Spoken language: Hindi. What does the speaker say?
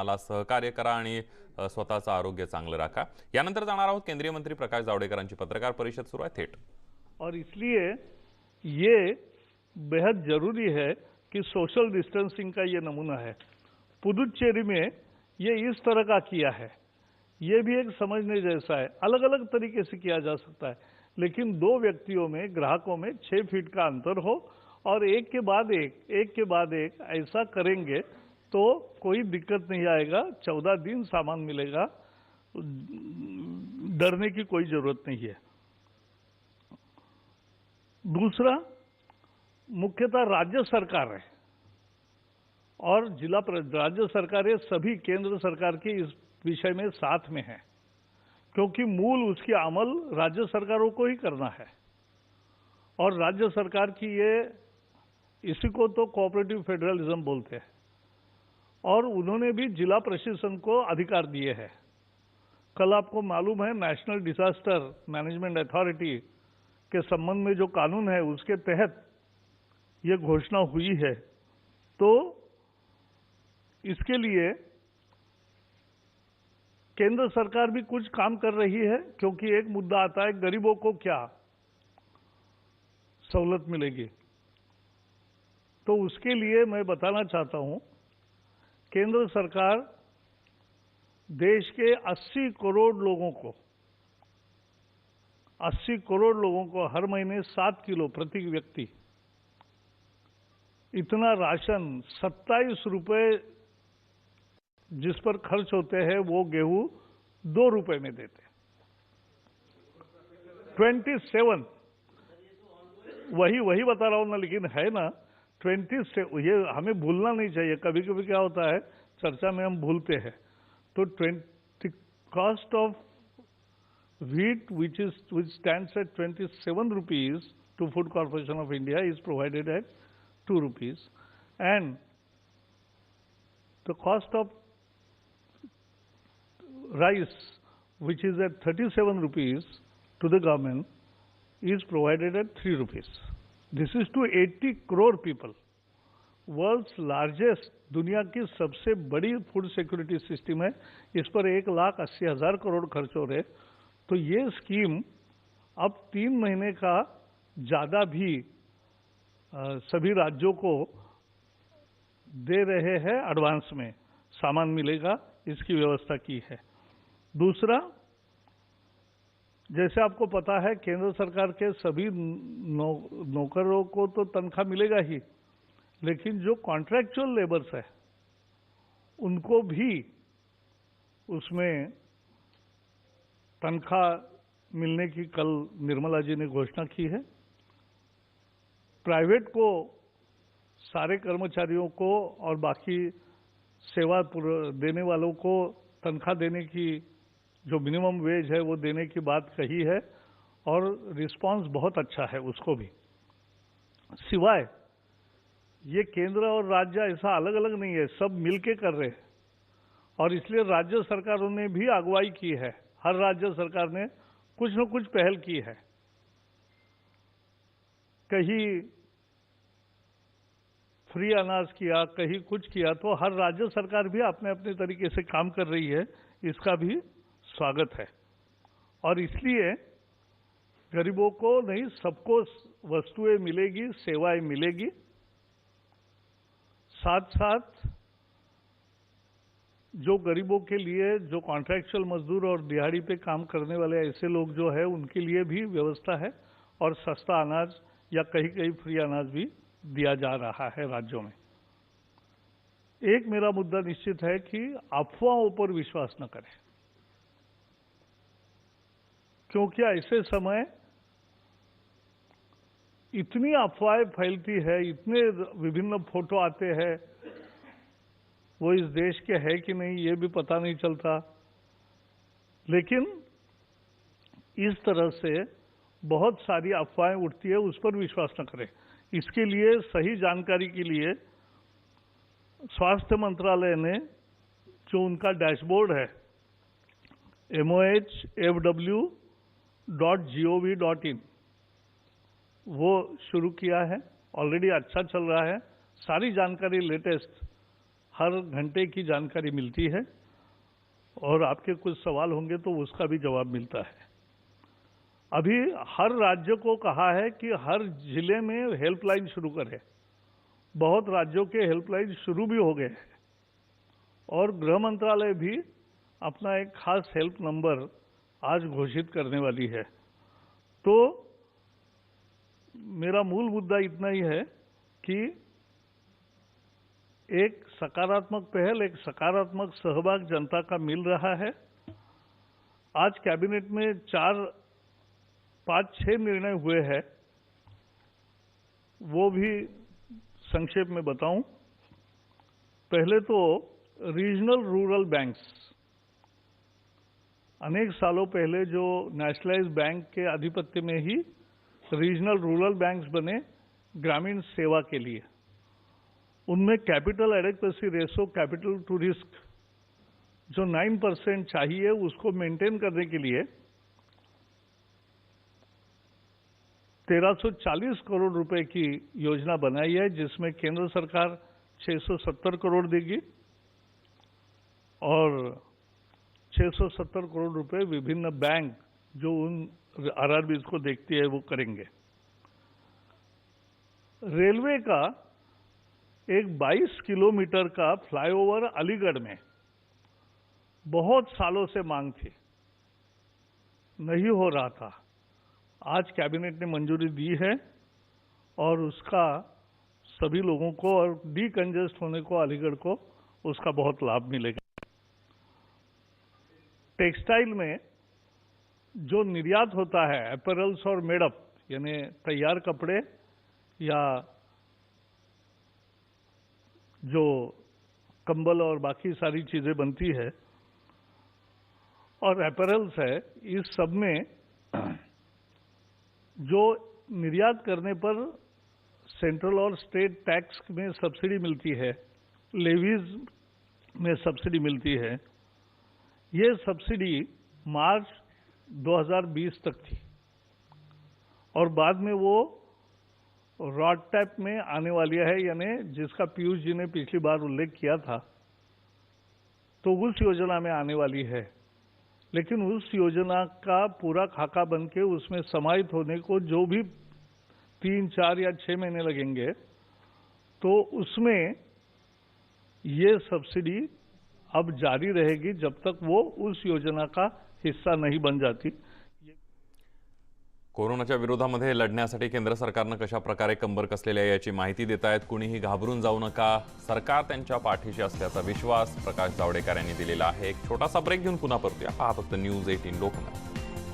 प्रशासनाला सहकार्य करा आणि स्वतःचं आरोग्य चांगलं राखा। यानंतर जाणार आहोत केंद्रीय मंत्री प्रकाश जावडेकरांची पत्रकार परिषद सुरू आहे थेट। और इसलिए ये बेहद जरूरी है कि सोशल डिस्टेंसिंग का ये नमूना है। पुदुचेरी में ये इस तरह का किया है, ये भी एक समझने जैसा है। अलग अलग तरीके से किया जा सकता है, लेकिन दो व्यक्तियों में, ग्राहकों में 6 फीट का अंतर हो और एक के बाद एक ऐसा करेंगे तो कोई दिक्कत नहीं आएगा। 14 दिन सामान मिलेगा, डरने की कोई जरूरत नहीं है। दूसरा, मुख्यतः राज्य सरकार है और राज्य सरकारें सभी केंद्र सरकार के इस विषय में साथ में है, क्योंकि मूल उसकी अमल राज्य सरकारों को ही करना है। और राज्य सरकार की इसी को तो कोऑपरेटिव फेडरलिज्म बोलते हैं। और उन्होंने भी जिला प्रशासन को अधिकार दिए हैं। कल आपको मालूम है नेशनल डिजास्टर मैनेजमेंट अथॉरिटी के संबंध में जो कानून है उसके तहत ये घोषणा हुई है। तो इसके लिए केंद्र सरकार भी कुछ काम कर रही है, क्योंकि एक मुद्दा आता है गरीबों को क्या सहूलत मिलेगी। तो उसके लिए मैं बताना चाहता हूं, केंद्र सरकार देश के 80 करोड़ लोगों को हर महीने 7 किलो प्रति व्यक्ति इतना राशन 27 रुपए जिस पर खर्च होते हैं वो गेहूं 2 रुपए में देते। 27 वही बता रहा हूं ना, लेकिन है ना 27। ये हमें भूलना नहीं चाहिए। कभी कभी क्या होता है चर्चा में हम भूलते हैं। तो 20 cost of wheat which stands at 27 rupees to Food Corporation of India is provided at 2 rupees, and the cost of rice which is at 37 rupees to the government is provided at 3 rupees. This is to 80 crore people. World's largest, दुनिया की सबसे बड़ी फूड सिक्योरिटी सिस्टम है। इस पर 1,80,000 करोड़ खर्च हो रहे। तो ये स्कीम अब 3 महीने का ज्यादा भी सभी राज्यों को दे रहे हैं। एडवांस में सामान मिलेगा, इसकी व्यवस्था की है। दूसरा, जैसे आपको पता है केंद्र सरकार के सभी नौकरों को तो तनख्वाह मिलेगा ही, लेकिन जो कॉन्ट्रैक्चुअल लेबर्स है उनको भी उसमें तनख्वाह मिलने की कल निर्मला जी ने घोषणा की है। प्राइवेट को सारे कर्मचारियों को और बाकी सेवा देने वालों को तनख्वाह देने की जो मिनिमम वेज है वो देने की बात कही है, और रिस्पांस बहुत अच्छा है उसको भी। सिवाय ये केंद्र और राज्य ऐसा अलग अलग नहीं है, सब मिलके कर रहे हैं। और इसलिए राज्य सरकारों ने भी अगुवाई की है। हर राज्य सरकार ने कुछ न कुछ पहल की है। कहीं फ्री अनाज किया, कहीं कुछ किया। तो हर राज्य सरकार भी अपने अपने तरीके से काम कर रही है, इसका भी स्वागत है। और इसलिए गरीबों को नहीं, सबको वस्तुएं मिलेगी, सेवाएं मिलेगी। साथ साथ जो गरीबों के लिए, जो कॉन्ट्रैक्चुअल मजदूर और दिहाड़ी पे काम करने वाले ऐसे लोग जो है उनके लिए भी व्यवस्था है, और सस्ता अनाज या कहीं कहीं फ्री अनाज भी दिया जा रहा है राज्यों में। एक मेरा मुद्दा निश्चित है कि अफवाहों पर विश्वास न करें, क्योंकि ऐसे समय इतनी अफवाहें फैलती है, इतने विभिन्न फोटो आते हैं, वो इस देश के है कि नहीं ये भी पता नहीं चलता। लेकिन इस तरह से बहुत सारी अफवाहें उठती है, उस पर विश्वास न करें। इसके लिए सही जानकारी के लिए स्वास्थ्य मंत्रालय ने जो उनका डैशबोर्ड है mohfw.gov.in वो शुरू किया है। ऑलरेडी अच्छा चल रहा है। सारी जानकारी लेटेस्ट हर घंटे की जानकारी मिलती है और आपके कुछ सवाल होंगे तो उसका भी जवाब मिलता है। अभी हर राज्य को कहा है कि हर जिले में हेल्पलाइन शुरू करें। बहुत राज्यों के हेल्पलाइन शुरू भी हो गए हैं और गृह मंत्रालय भी अपना एक खास हेल्प नंबर आज घोषित करने वाली है। तो मेरा मूल मुद्दा इतना ही है कि एक सकारात्मक पहल, एक सकारात्मक सहभाग जनता का मिल रहा है। आज कैबिनेट में 4-5-6 निर्णय हुए हैं, वो भी संक्षेप में बताऊं। पहले तो रीजनल रूरल बैंक्स, अनेक सालों पहले जो नेशनलाइज्ड बैंक के आधिपत्य में ही रीजनल रूरल बैंक्स बने ग्रामीण सेवा के लिए, उनमें capital adequacy ratio, capital to risk जो 9% चाहिए, उसको मेंटेन करने के लिए 1340 करोड़ रुपए की योजना बनाई है, जिसमें केंद्र सरकार 670 करोड़ देगी और 670 करोड़ रुपए विभिन्न बैंक जो उन आरआरबीज को देखती है वो करेंगे। रेलवे का एक 22 किलोमीटर का फ्लाईओवर अलीगढ़ में बहुत सालों से मांग थी, नहीं हो रहा था। आज कैबिनेट ने मंजूरी दी है और उसका सभी लोगों को और डीकंजेस्ट होने को अलीगढ़ को उसका बहुत लाभ मिलेगा। टेक्सटाइल में जो निर्यात होता है, अपैरल्स और मेडअप यानी तैयार कपड़े या जो कंबल और बाकी सारी चीजें बनती है और अपैरल्स है, इस सब में जो निर्यात करने पर सेंट्रल और स्टेट टैक्स में सब्सिडी मिलती है, लेवीज में सब्सिडी मिलती है, ये सब्सिडी मार्च 2020 तक थी और बाद में वो रॉडटैप में आने वाली है, यानी जिसका पीयूष जी ने पिछली बार उल्लेख किया था, तो उस योजना में आने वाली है। लेकिन उस योजना का पूरा खाका बन के उसमें समाहित होने को जो भी 3, 4 या 6 महीने लगेंगे, तो उसमें ये सब्सिडी अब जारी रहेगी जब तक वो उस योजना का हिस्सा नहीं बन जाती। कोरोनाच्या विरोधामध्ये लढण्यासाठी केंद्र सरकारनं कशा प्रकारे कंबर कसलेली आहे याची माहिती देत आहेत। कुणीही घाबरून जाऊ नका, सरकार त्यांच्या पाठीशी असल्याचा विश्वास प्रकाश जावडेकर यांनी दिलेला आहे। एक छोटासा ब्रेक घेऊन पुन्हा परतूया। पहा फक्त न्यूज 18 लोकमत।